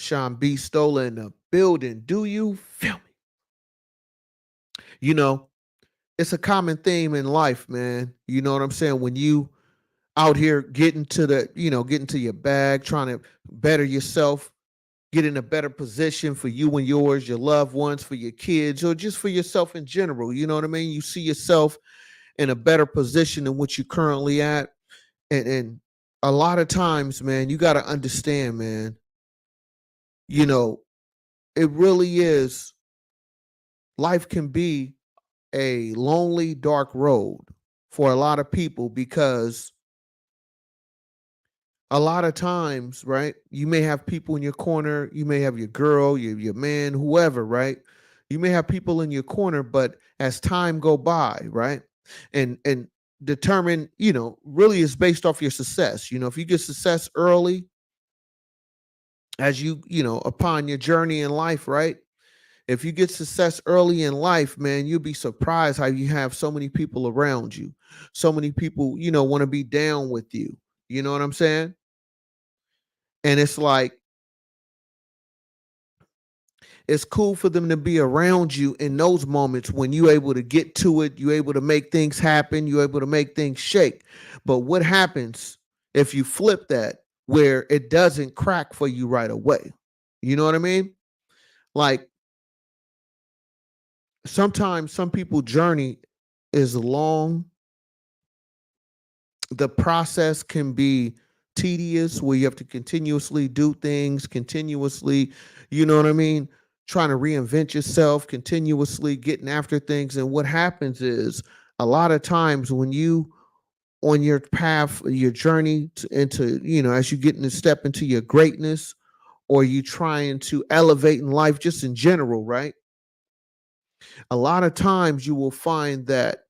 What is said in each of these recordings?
Sean B. Stola in the building. Do you feel me? You know, it's a common theme in life, man. You know what I'm saying? When you out here getting to getting to your bag, trying to better yourself, get in a better position for you and yours, your loved ones, for your kids, or just for yourself in general. You know what I mean? You see yourself in a better position than what you currently at. And a lot of times, man, you got to understand, man, you know, it really is, life can be a lonely, dark road for a lot of people because a lot of times, right, you may have people in your corner, you may have your girl, your man, whoever, right? You may have people in your corner, but as time go by, right? And determine, really is based off your success. If you get success early as upon your journey in life, right? If you get success early in life, man, you'll be surprised how you have so many people around you. So many people, want to be down with you. You know what I'm saying? And it's like, it's cool for them to be around you in those moments when you're able to get to it, you're able to make things happen, you're able to make things shake. But what happens if you flip that where it doesn't crack for you right away? You know what I mean? Like, sometimes some people journey is long. The process can be tedious where you have to continuously do things, continuously, you know what I mean? Trying to reinvent yourself, continuously getting after things. And what happens is a lot of times when you on your path, your journey into, as you getting to step into your greatness, or you trying to elevate in life just in general, right? A lot of times you will find that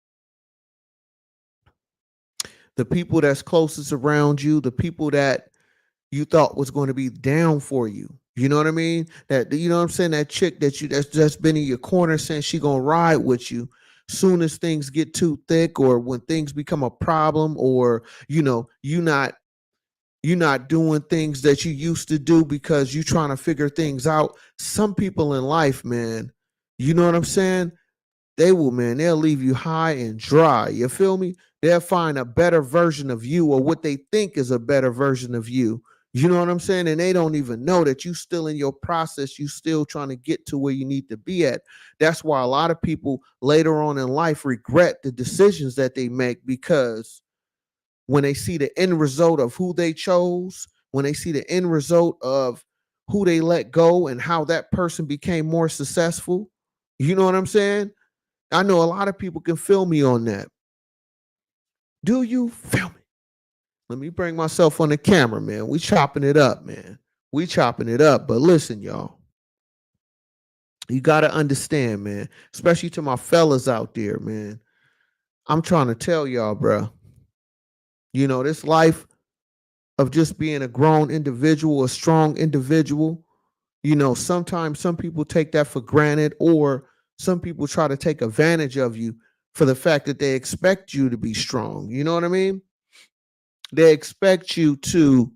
the people that's closest around you, the people that you thought was going to be down for you. You know what I mean? That, you know what I'm saying? That chick that's just been in your corner saying she gonna ride with you. Soon as things get too thick, or when things become a problem, or you not doing things that you used to do because you trying to figure things out. Some people in life, man, you know what I'm saying? They'll leave you high and dry. You feel me? They'll find a better version of you, or what they think is a better version of you. You know what I'm saying? And they don't even know that you still in your process. You still trying to get to where you need to be at. That's why a lot of people later on in life regret the decisions that they make, because when they see the end result of who they chose, when they see the end result of who they let go and how that person became more successful, you know what I'm saying? I know a lot of people can feel me on that. Do you feel me? Let me bring myself on the camera, man. We chopping it up, man. We chopping it up. But listen, y'all, you got to understand, man, especially to my fellas out there, man. I'm trying to tell y'all, bro, this life of just being a grown individual, a strong individual, sometimes some people take that for granted, or some people try to take advantage of you for the fact that they expect you to be strong. You know what I mean? They expect you to,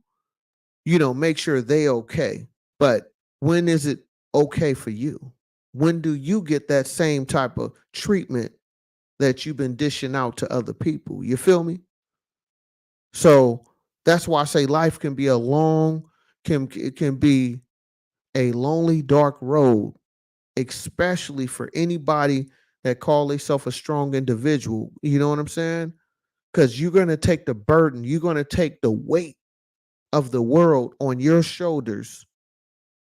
make sure they okay. But when is it okay for you? When do you get that same type of treatment that you've been dishing out to other people? You feel me? So that's why I say life can be it can be a lonely, dark road, especially for anybody that call themselves a strong individual. You know what I'm saying? Because you're going to take the burden, you're going to take the weight of the world on your shoulders,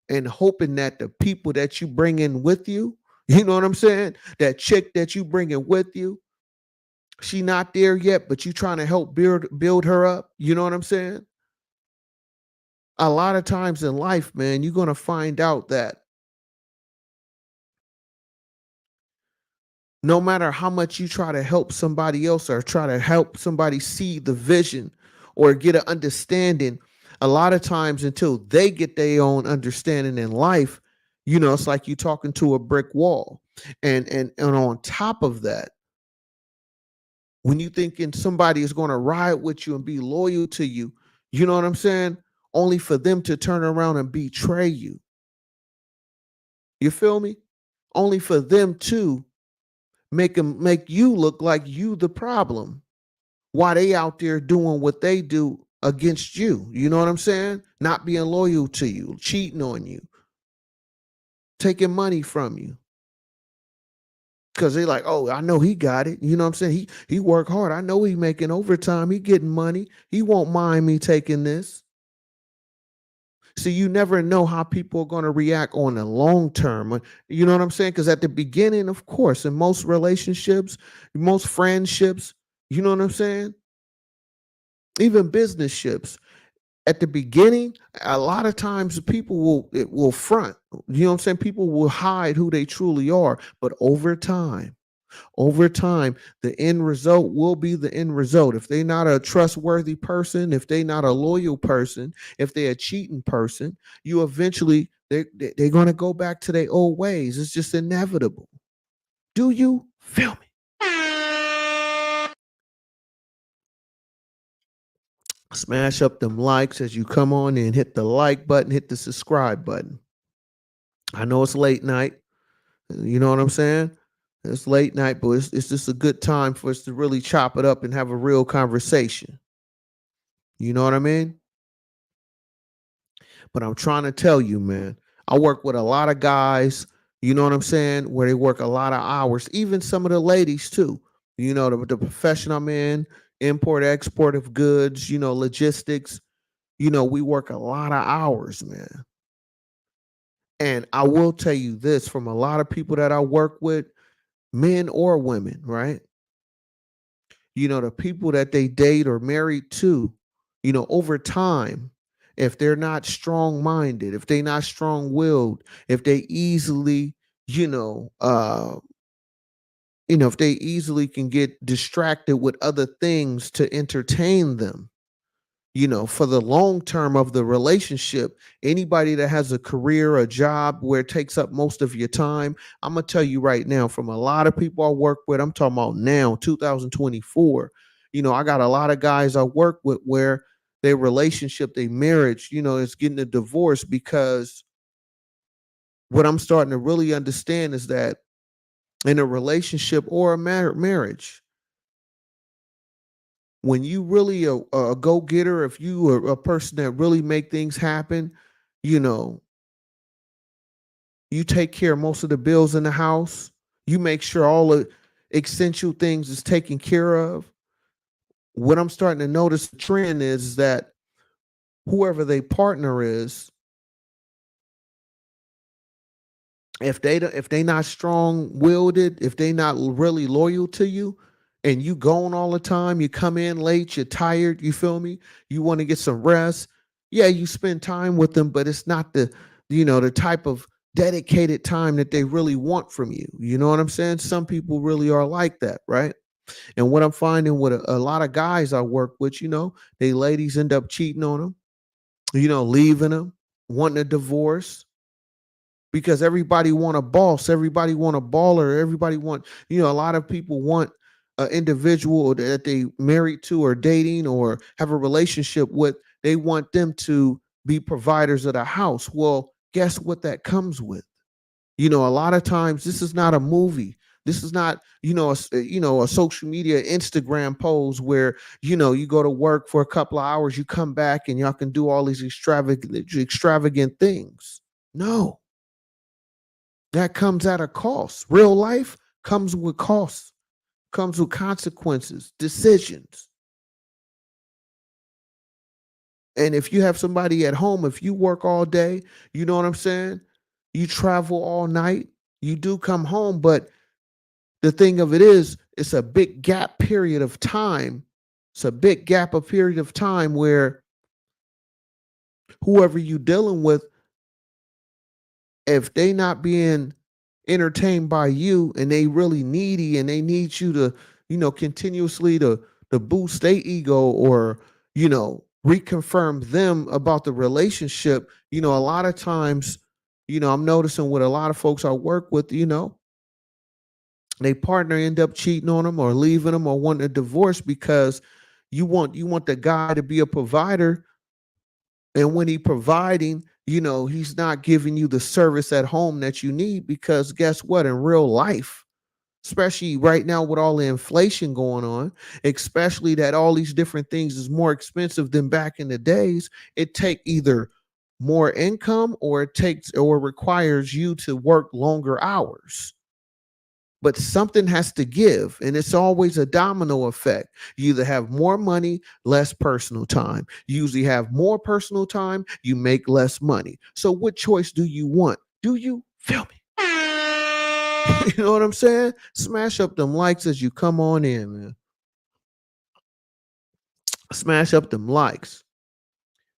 and hoping that the people that you bring in with you, you know what I'm saying? That chick that you bring in with you, she not there yet, but you trying to help build her up. You know what I'm saying? A lot of times in life, man, you're going to find out that no matter how much you try to help somebody else, or try to help somebody see the vision or get an understanding, a lot of times until they get their own understanding in life, it's like you talking to a brick wall. And on top of that, when you thinking somebody is going to ride with you and be loyal to you, you know what I'm saying? only for them to turn around and betray you. You feel me? Only for them to make you look like you the problem while they out there doing what they do against you. You know what I'm saying? Not being loyal to you, cheating on you, taking money from you. Cause they like, oh, I know he got it. You know what I'm saying? He worked hard. I know he making overtime. He getting money. He won't mind me taking this. See, you never know how people are going to react on the long term. You know what I'm saying? Because at the beginning, of course, in most relationships, most friendships, you know what I'm saying? Even business ships, at the beginning, a lot of times people will front. You know what I'm saying? People will hide who they truly are. But over time, the end result will be the end result. If they're not a trustworthy person, if they're not a loyal person, if they're a cheating person, you eventually they're going to go back to their old ways. It's just inevitable. Do you feel me? Smash up them likes as you come on and hit the like button, hit the subscribe button. I know it's late night. You know what I'm saying? It's late night, but it's just a good time for us to really chop it up and have a real conversation. You know what I mean? But I'm trying to tell you, man, I work with a lot of guys, you know what I'm saying, where they work a lot of hours, even some of the ladies too. You know, the profession I'm in, import, export of goods, you know, logistics, you know, we work a lot of hours, man. And I will tell you this from a lot of people that I work with, men or women, right? You know, the people that they date or married to, you know, over time, if they're not strong minded, if they're not strong willed, if they easily, you know, if they easily can get distracted with other things to entertain them, you know, for the long term of the relationship, anybody that has a career, a job where it takes up most of your time, I'm gonna tell you right now, from a lot of people I work with, I'm talking about now, 2024. You know, I got a lot of guys I work with where their relationship, their marriage, you know, is getting a divorce because what I'm starting to really understand is that in a relationship or a marriage, when you really a go-getter, if you are a person that really make things happen, you know, you take care of most of the bills in the house, you make sure all the essential things is taken care of. What I'm starting to notice the trend is that whoever they partner is, if they not strong willed, if they not really loyal to you, and you going all the time, you come in late, you're tired, you feel me? You want to get some rest. Yeah, you spend time with them, but it's not the type of dedicated time that they really want from you. You know what I'm saying? Some people really are like that, right? And what I'm finding with a lot of guys I work with, you know, they ladies end up cheating on them, you know, leaving them, wanting a divorce because everybody want a boss, everybody want a baller, everybody want, you know, a lot of people want an individual that they married to or dating or have a relationship with. They want them to be providers of the house. Well, guess what that comes with? You know, a lot of times this is not a movie. This is not, a social media Instagram pose where, you know, you go to work for a couple of hours, you come back and y'all can do all these extravagant things. No, that comes at a cost. Real life comes with costs, comes with consequences, decisions. And if you have somebody at home, if you work all day, you know what I'm saying? You travel all night, you do come home, but the thing of it is, it's a big gap period of time. It's a big gap of period of time where whoever you dealing with, if they not being entertained by you and they really needy and they need you to, you know, continuously to boost their ego or, you know, reconfirm them about the relationship, you know, a lot of times, you know, I'm noticing with a lot of folks I work with, you know, they partner end up cheating on them or leaving them or wanting a divorce because you want the guy to be a provider And when he providing, he's not giving you the service at home that you need, because guess what? In real life, especially right now with all the inflation going on, especially that all these different things is more expensive than back in the days, it take either more income, or it takes or requires you to work longer hours. But something has to give, and it's always a domino effect. You either have more money, less personal time. You usually have more personal time, you make less money. So what choice do you want? Do you feel me? You know what I'm saying? Smash up them likes as you come on in, man. Smash up them likes.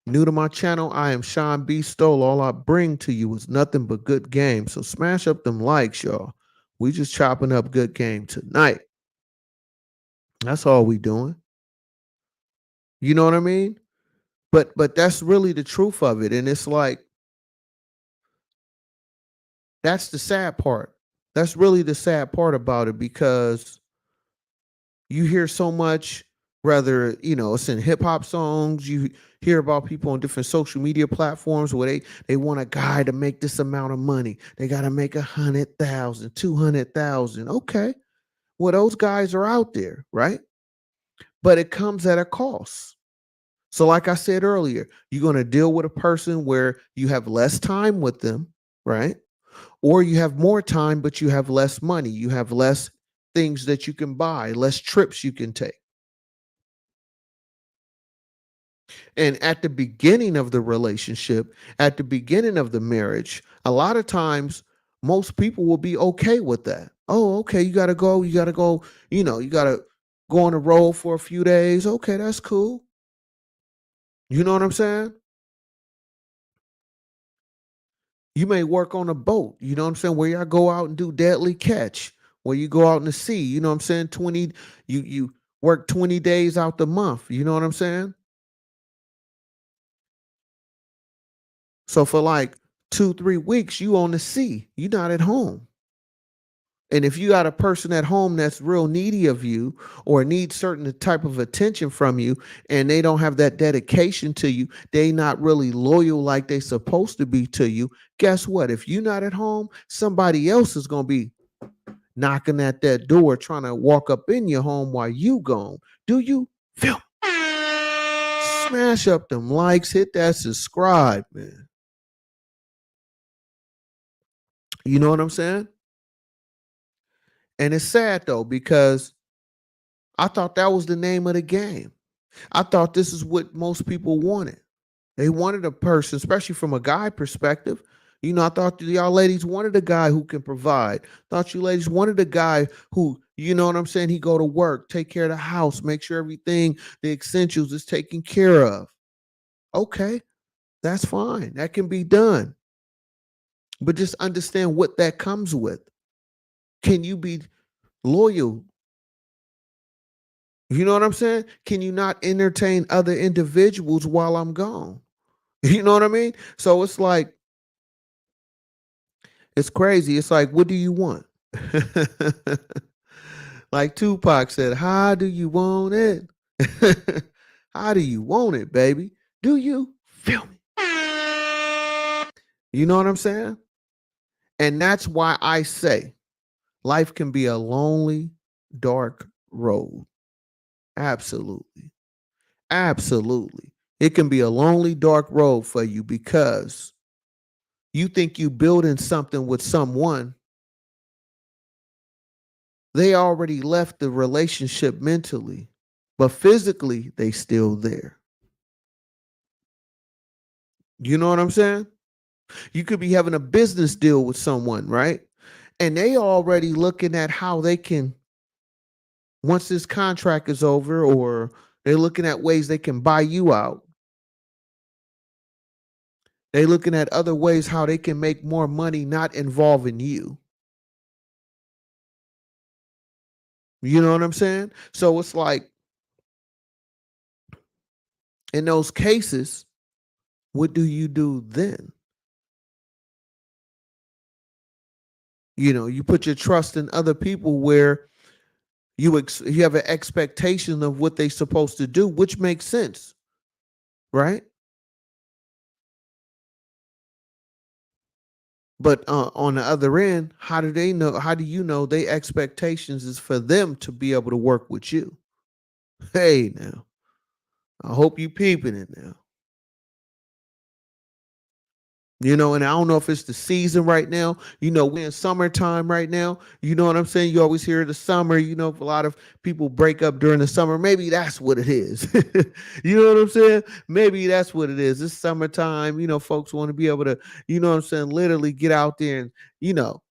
New to my channel, I am Sean B. Stoll. All I bring to you is nothing but good game. So smash up them likes, y'all. We just chopping up good game tonight. That's all we doing. You know what I mean? But that's really the truth of it. And it's like, that's the sad part. That's really the sad part about it, because you hear so much, whether it's in hip hop songs, you hear about people on different social media platforms where they want a guy to make this amount of money. They got to make 100,000, 200,000. Okay, well, those guys are out there, right? But it comes at a cost. So like I said earlier, you're going to deal with a person where you have less time with them, right? Or you have more time, but you have less money. You have less things that you can buy, less trips you can take. And at the beginning of the relationship, at the beginning of the marriage, a lot of times most people will be okay with that. Oh, okay, you got to go, you got to go on the road for a few days. Okay, that's cool. You know what I'm saying? You may work on a boat, you know what I'm saying, where y'all go out and do deadly catch, where you go out in the sea, you know what I'm saying? 20, you work 20 days out the month, you know what I'm saying? So for like 2, 3 weeks, you on the sea, you not at home. And if you got a person at home that's real needy of you, or needs certain type of attention from you, and they don't have that dedication to you, they not really loyal like they supposed to be to you, guess what? If you're not at home, somebody else is going to be knocking at that door trying to walk up in your home while you gone. Do you feel me? Smash up them likes, hit that subscribe, man. You know what I'm saying? And it's sad though, because I thought that was the name of the game. I thought this is what most people wanted. They wanted a person, especially from a guy perspective. I thought y'all ladies wanted a guy who can provide. Thought you ladies wanted a guy who, you know what I'm saying, he go to work, take care of the house, make sure everything, the essentials is taken care of. Okay, that's fine. That can be done. But just understand what that comes with. Can you be loyal? You know what I'm saying? Can you not entertain other individuals while I'm gone? You know what I mean? So it's like, it's crazy. It's like, what do you want? Like Tupac said, how do you want it? How do you want it, baby? Do you feel me? You know what I'm saying? And that's why I say life can be a lonely, dark road. Absolutely. Absolutely. It can be a lonely, dark road for you, because you think you building something with someone. They already left the relationship mentally, but physically they still there. You know what I'm saying? You could be having a business deal with someone, right? And they already looking at how they can, once this contract is over, or they're looking at ways they can buy you out. They're looking at other ways how they can make more money not involving you. You know what I'm saying? So it's like, in those cases, what do you do then? You put your trust in other people, where you have an expectation of what they're supposed to do, which makes sense, right? But on the other end, how do they know? How do you know their expectations is for them to be able to work with you? Hey, now, I hope you peeping it now. And I don't know if it's the season right now. We're in summertime right now. You know what I'm saying? You always hear the summer. A lot of people break up during the summer. Maybe that's what it is. You know what I'm saying? Maybe that's what it is. It's summertime. Folks want to be able to, what I'm saying, literally get out there and, you know,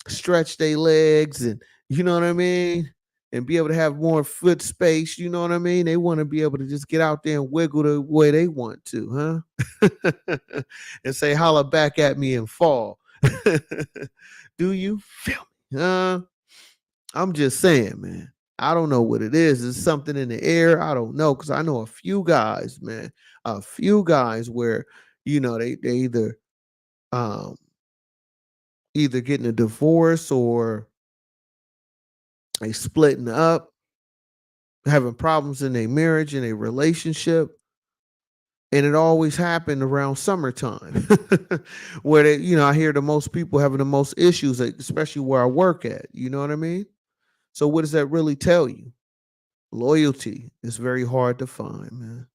stretch their legs and you know what I mean? And be able to have more foot space, you know what I mean? They want to be able to just get out there and wiggle the way they want to, huh? And say, holla back at me and fall. Do you feel me? I'm just saying, man. I don't know what it is. It's something in the air. I don't know. Cause I know a few guys, man. A few guys where, they um either getting a divorce or they splitting up, having problems in their marriage and a relationship. And it always happened around summertime where I hear the most people having the most issues, especially where I work at. You know what I mean? So what does that really tell you? Loyalty is very hard to find, man.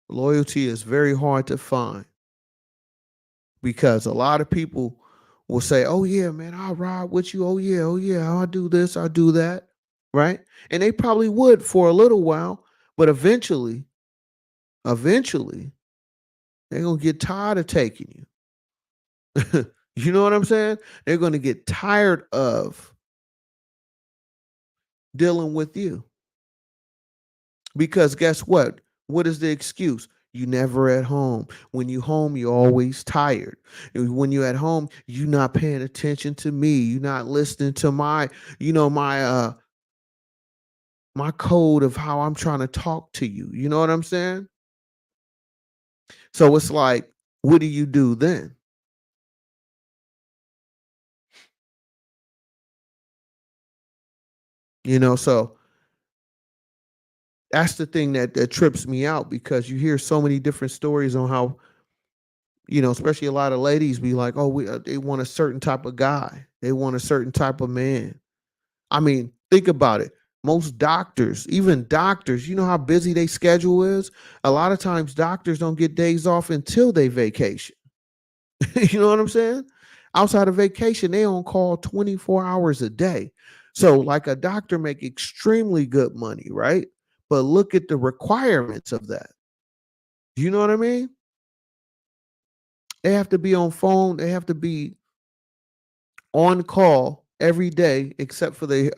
Loyalty is very hard to find because a lot of people will say, "Oh yeah, man, I'll ride with you. Oh yeah, I'll do this, I'll do that." Right? And they probably would for a little while, but eventually they're gonna get tired of taking you. You know what I'm saying? They're gonna get tired of dealing with you. Because guess what? What is the excuse? You never at home. When you home, you're always tired. And when you're at home, you're not paying attention to me. You're not listening to my code of how I'm trying to talk to you. You know what I'm saying? So it's like, what do you do then? So that's the thing that trips me out because you hear so many different stories on how, especially a lot of ladies be like, oh, they want a certain type of guy. They want a certain type of man. I mean, think about it. Most doctors, even doctors, you know how busy their schedule is? A lot of times doctors don't get days off until they vacation. You know what I'm saying? Outside of vacation, they on call 24 hours a day. So like a doctor make extremely good money, right? But look at the requirements of that. You know what I mean? They have to be on phone, they have to be on call every day except for the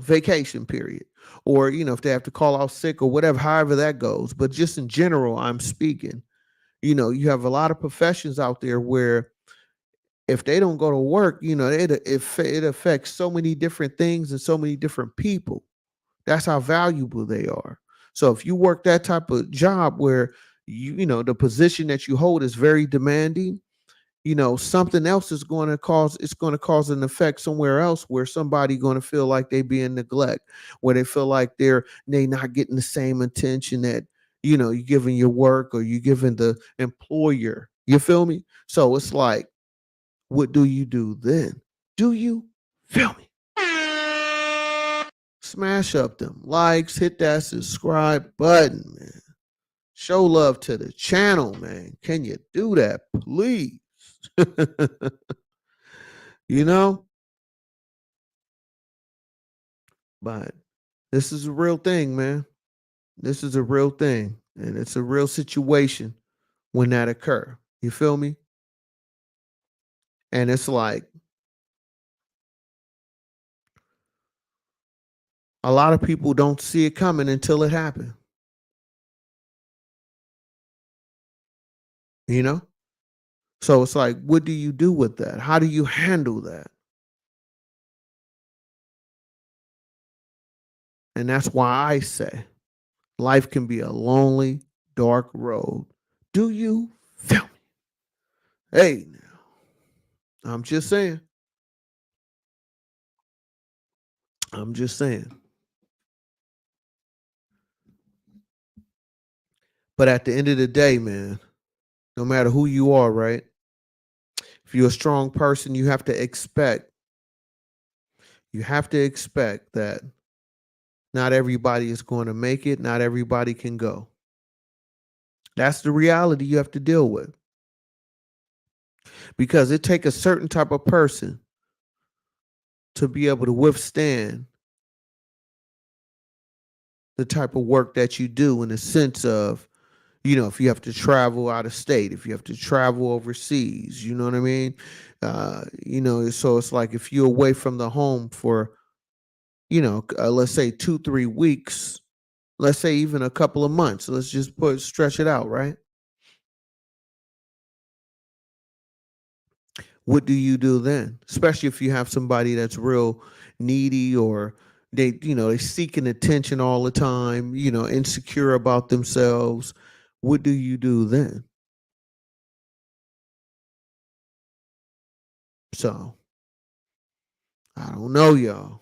vacation period, or if they have to call out sick or whatever, however that goes. But just in general, I'm speaking, you have a lot of professions out there where if they don't go to work, it affects so many different things and so many different people. That's how valuable they are. So if you work that type of job where the position that you hold is very demanding, something else is going to cause it's going to cause an effect somewhere else where somebody going to feel like they being neglect, where they feel like they not getting the same attention that you giving your work or you giving the employer. You feel me? So it's like, what do you do then? Do you feel me? Smash up them likes, hit that subscribe button, man. Show love to the channel, man. Can you do that, please? you know, but this is a real thing, man. This is a real thing, and it's a real situation when that occur. You feel me? And it's like a lot of people don't see it coming until it happens. You know? So it's like, what do you do with that? How do you handle that? And that's why I say life can be a lonely, dark road. Do you feel me? Hey, now, I'm just saying. I'm just saying. But at the end of the day, man, no matter who you are, right? If you're a strong person, you have to expect that not everybody is going to make it, not everybody can go. That's the reality you have to deal with. Because it takes a certain type of person to be able to withstand the type of work that you do, in the sense of, if you have to travel out of state, if you have to travel overseas, you know what I mean? So it's like, if you're away from the home for, let's say 2, 3 weeks, let's say even a couple of months, let's just stretch it out, right? What do you do then? Especially if you have somebody that's real needy, or they seeking attention all the time, insecure about themselves. What do you do then? So I don't know, y'all.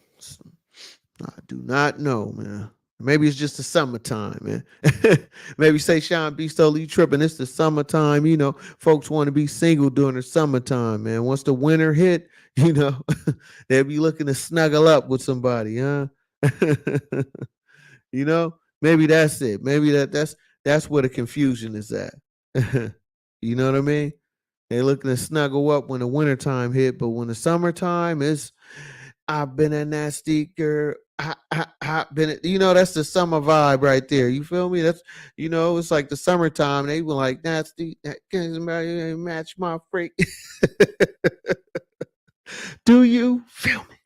I do not know, man. Maybe it's just the summertime, man. Maybe say Sean B. Stoley, you tripping. It's the summertime. Folks want to be single during the summertime, man. Once the winter hit, they'll be looking to snuggle up with somebody, huh? Maybe that's it. Maybe that's where the confusion is at. You know what I mean? They looking to snuggle up when the wintertime hit, but when the summertime is, I've been a nasty girl. That's the summer vibe right there. You feel me? It's like the summertime. They were like, nasty, can somebody match my freak? Do you feel me?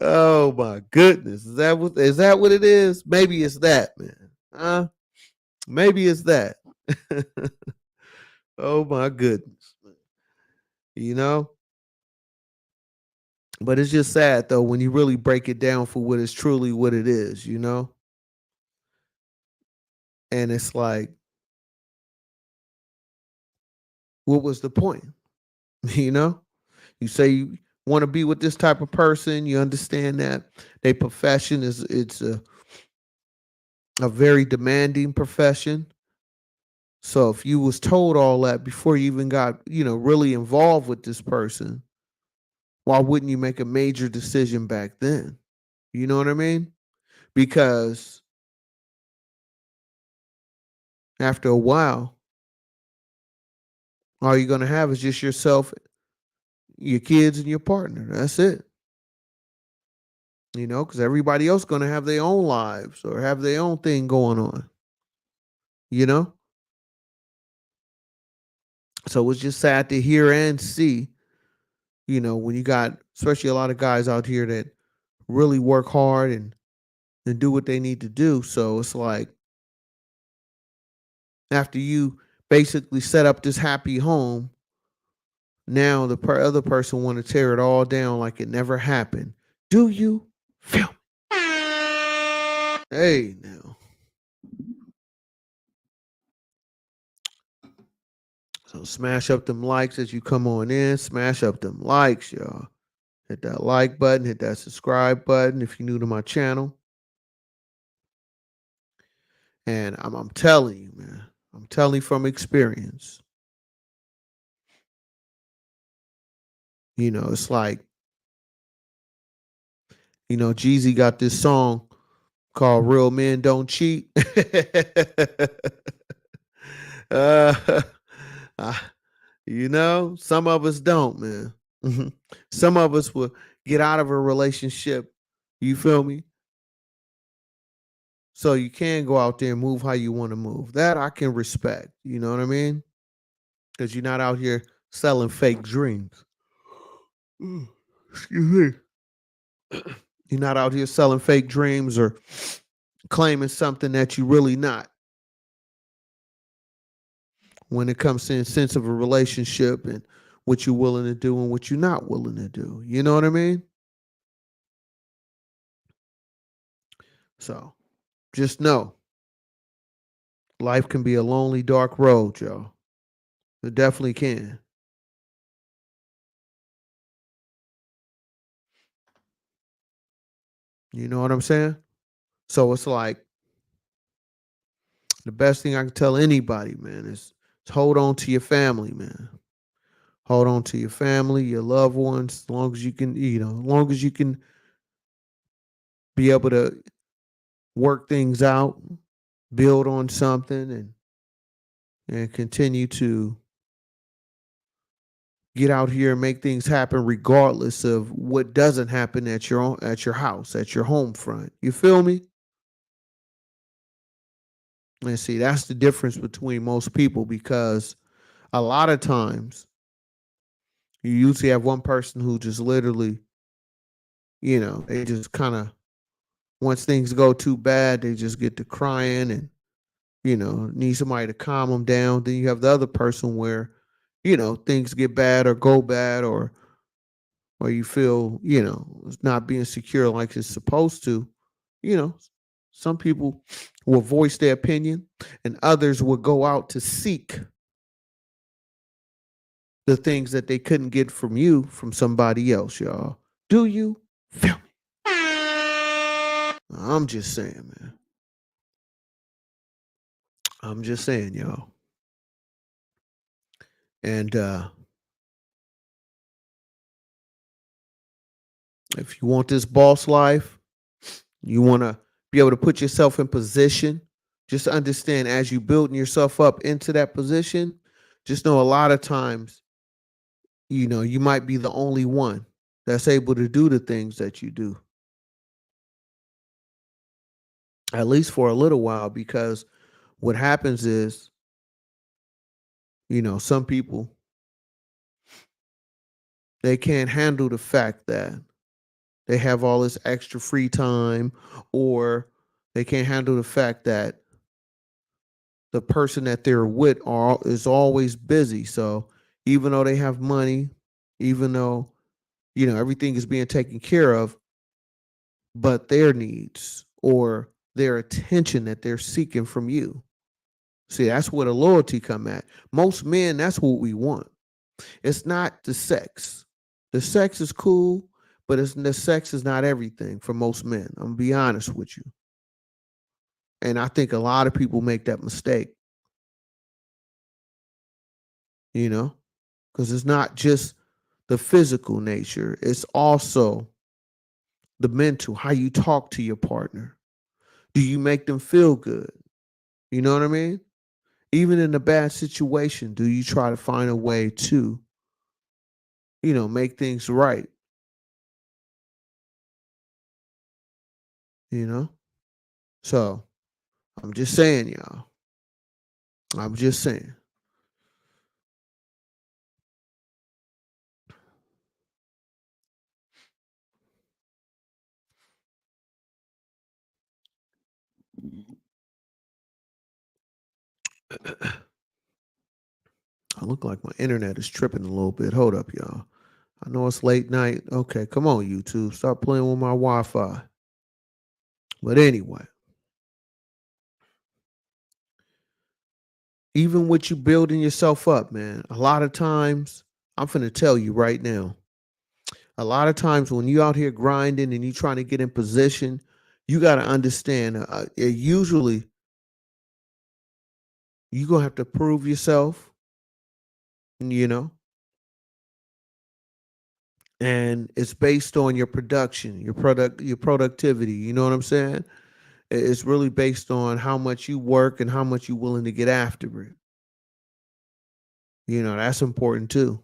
Oh my goodness. Is that what it is? Maybe it's that, man. Maybe it's that. Oh my goodness. You know? But it's just sad though when you really break it down for what is truly what it is. And it's like, what was the point? You know? You say you want to be with this type of person, you understand that their profession it's a very demanding profession. So if you was told all that before you even got, really involved with this person, why wouldn't you make a major decision back then? You know what I mean? Because after a while, all you're going to have is just yourself, your kids, and your partner. That's it. Because everybody else going to have their own lives or have their own thing going on. You know? So it's just sad to hear and see, when you got, especially a lot of guys out here that really work hard and do what they need to do. So it's like, after you basically set up this happy home, now the other person want to tear it all down like it never happened. Do you feel me? Hey, now. So smash up them likes as you come on in. Smash up them likes, y'all. Hit that like button. Hit that subscribe button if you're new to my channel. And I'm telling you, man. I'm telling you from experience. It's like, Jeezy got this song called Real Men Don't Cheat. uh, some of us don't, man. Some of us will get out of a relationship, you feel me? So you can go out there and move how you want to move. That I can respect. You know what I mean? Because you're not out here selling fake dreams. Excuse me. You're not out here selling fake dreams or claiming something that you're really not. When it comes to the sense of a relationship and what you're willing to do and what you're not willing to do. You know what I mean? So just know life can be a lonely, dark road, y'all. It definitely can. You know what I'm saying? So it's like, the best thing I can tell anybody, man, is hold on to your family, man. Hold on to your family, your loved ones, as long as you can, as long as you can be able to work things out, build on something, and continue to get out here and make things happen regardless of what doesn't happen at your house, at your home front. You feel me? And see, that's the difference between most people, because a lot of times you usually have one person who just literally, they just kind of, once things go too bad, they just get to crying and, need somebody to calm them down. Then you have the other person where, things get bad or go bad, or you feel, it's not being secure like it's supposed to. You know, some people will voice their opinion and others will go out to seek the things that they couldn't get from you from somebody else, y'all. Do you feel me? I'm just saying, man. I'm just saying, y'all. And if you want this boss life, you want to be able to put yourself in position. Just understand, as you building yourself up into that position, just know a lot of times, you might be the only one that's able to do the things that you do, at least for a little while, because what happens is, some people, they can't handle the fact that they have all this extra free time, or they can't handle the fact that the person that they're with is always busy. So even though they have money, even though, everything is being taken care of, but their needs or their attention that they're seeking from you. See, that's where the loyalty come at. Most men, that's what we want. It's not the sex. The sex is cool, but the sex is not everything for most men. I'm gonna be honest with you. And I think a lot of people make that mistake, you know, because it's not just the physical nature, it's also the mental, how you talk to your partner. Do you make them feel good? You know what I mean? Even in a bad situation, do you try to find a way to, make things right? You know? So I'm just saying, y'all. I'm just saying. I look like my internet is tripping a little bit. Hold up, y'all. I know it's late night. Okay, come on, YouTube. Start playing with my Wi Fi. But anyway, even with you building yourself up, man, a lot of times, I'm finna tell you right now, a lot of times when you out here grinding and you trying to get in position, you got to understand, usually you going to have to prove yourself, you know, and it's based on your production, your productivity. You know what I'm saying? It's really based on how much you work and how much you're willing to get after it. That's important too.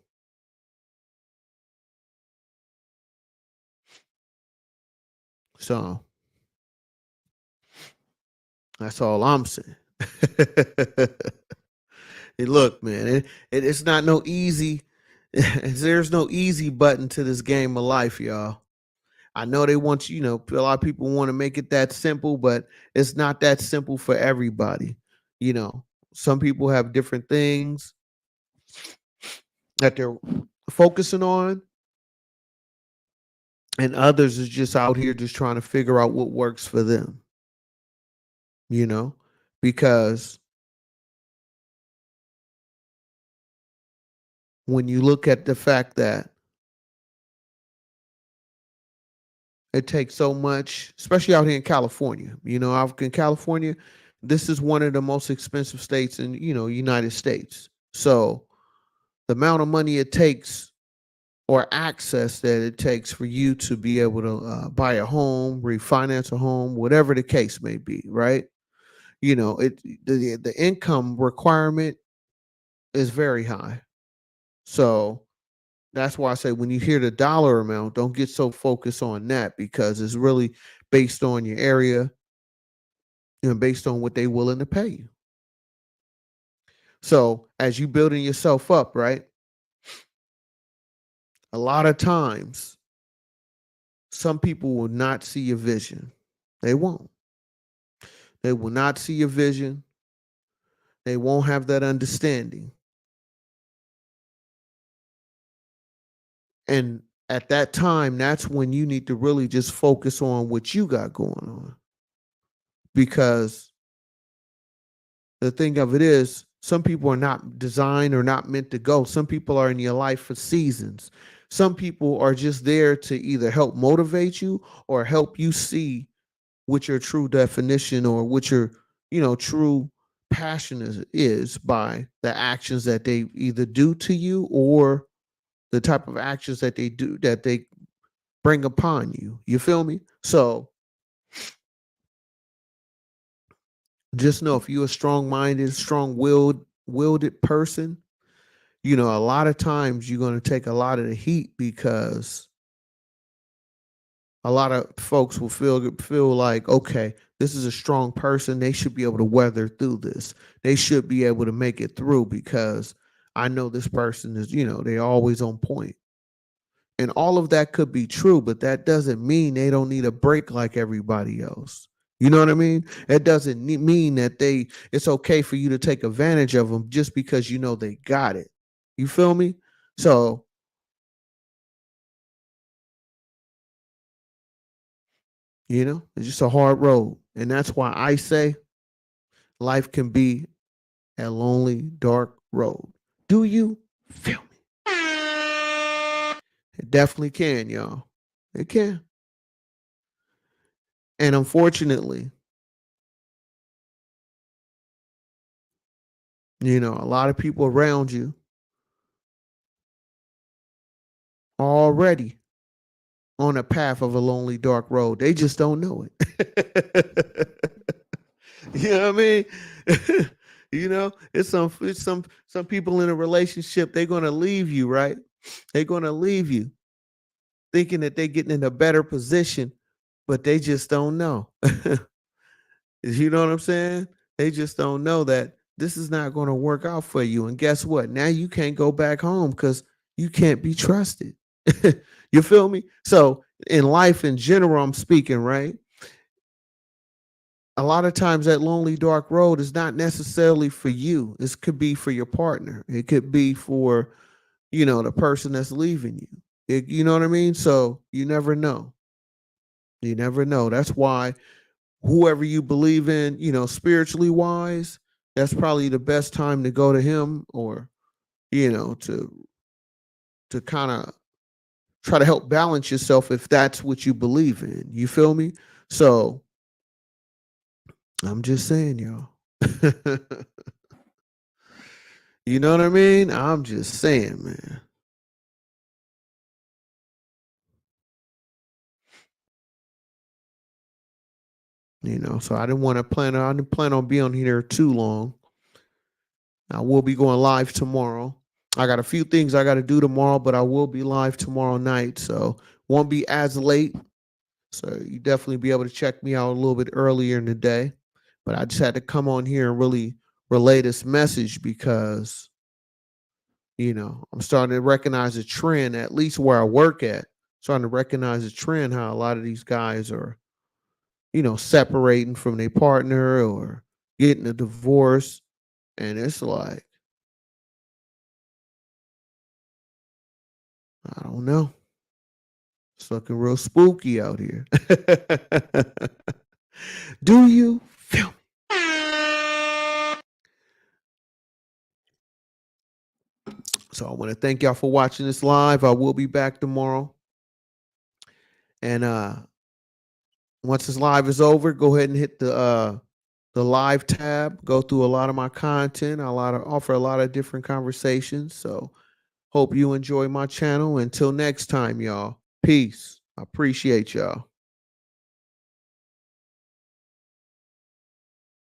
So that's all I'm saying. Hey, look, man, it's not no easy. There's no easy button to this game of life, y'all. I know they want you, a lot of people want to make it that simple, but it's not that simple for everybody. You know, some people have different things that they're focusing on, and others is just out here just trying to figure out what works for them, you know, because when you look at the fact that it takes so much, especially out here in California, out in California, This is one of the most expensive states in, United States. So the amount of money it takes or access that it takes for you to be able to buy a home, refinance a home, whatever the case may be, right? The income requirement is very high. So that's why I say when you hear the dollar amount, don't get so focused on that because it's really based on your area, based on what they're willing to pay you. So as you building yourself up, right? A lot of times, some people will not see your vision. They won't. They will not see your vision. They won't have that understanding. And at that time, that's when you need to really just focus on what you got going on. Because the thing of it is, some people are not designed or not meant to go. Some people are in your life for seasons. Some people are just there to either help motivate you or help you see what your true definition or what your, true passion is by the actions that they either do to you or the type of actions that they bring upon you. You feel me? So just know if you're a strong-minded, strong-willed person, a lot of times you're going to take a lot of the heat because a lot of folks will feel like, okay, this is a strong person. They should be able to weather through this. They should be able to make it through because I know this person is, they're always on point. And all of that could be true, but that doesn't mean they don't need a break like everybody else. You know what I mean? It doesn't mean that it's okay for you to take advantage of them just because they got it. You feel me? So, it's just a hard road. And that's why I say life can be a lonely, dark road. Do you feel me? It definitely can, y'all. It can. And unfortunately, a lot of people around you already on a path of a lonely, dark road. They just don't know it. You know what I mean? It's some people in a relationship, they're gonna leave you, right? They're gonna leave you thinking that they're getting in a better position, but they just don't know. You know what I'm saying? They just don't know that this is not going to work out for you. And guess what? Now you can't go back home because you can't be trusted. You feel me? So in life in general, I'm speaking, right? A lot of times that lonely dark road is not necessarily for you. This could be for your partner. It could be for, the person that's leaving you. You know what I mean? So you never know. You never know. That's why whoever you believe in, spiritually wise, that's probably the best time to go to him or, to kind of try to help balance yourself if that's what you believe in. You feel me? So I'm just saying, y'all. You know what I mean? I'm just saying, man. So I didn't plan on being here too long. I will be going live tomorrow. I got a few things I got to do tomorrow, but I will be live tomorrow night. So won't be as late. So you definitely be able to check me out a little bit earlier in the day. But I just had to come on here and really relay this message because, I'm starting to recognize a trend, at least where I work at, starting to recognize a trend how a lot of these guys are, separating from their partner or getting a divorce. And it's like, I don't know. It's looking real spooky out here. Do you feel me? So I want to thank y'all for watching this live. I will be back tomorrow. And once this live is over, go ahead and hit the the live tab, go through a lot of my content. Offer a lot of different conversations. So hope you enjoy my channel. Until next time, y'all. Peace. I appreciate y'all.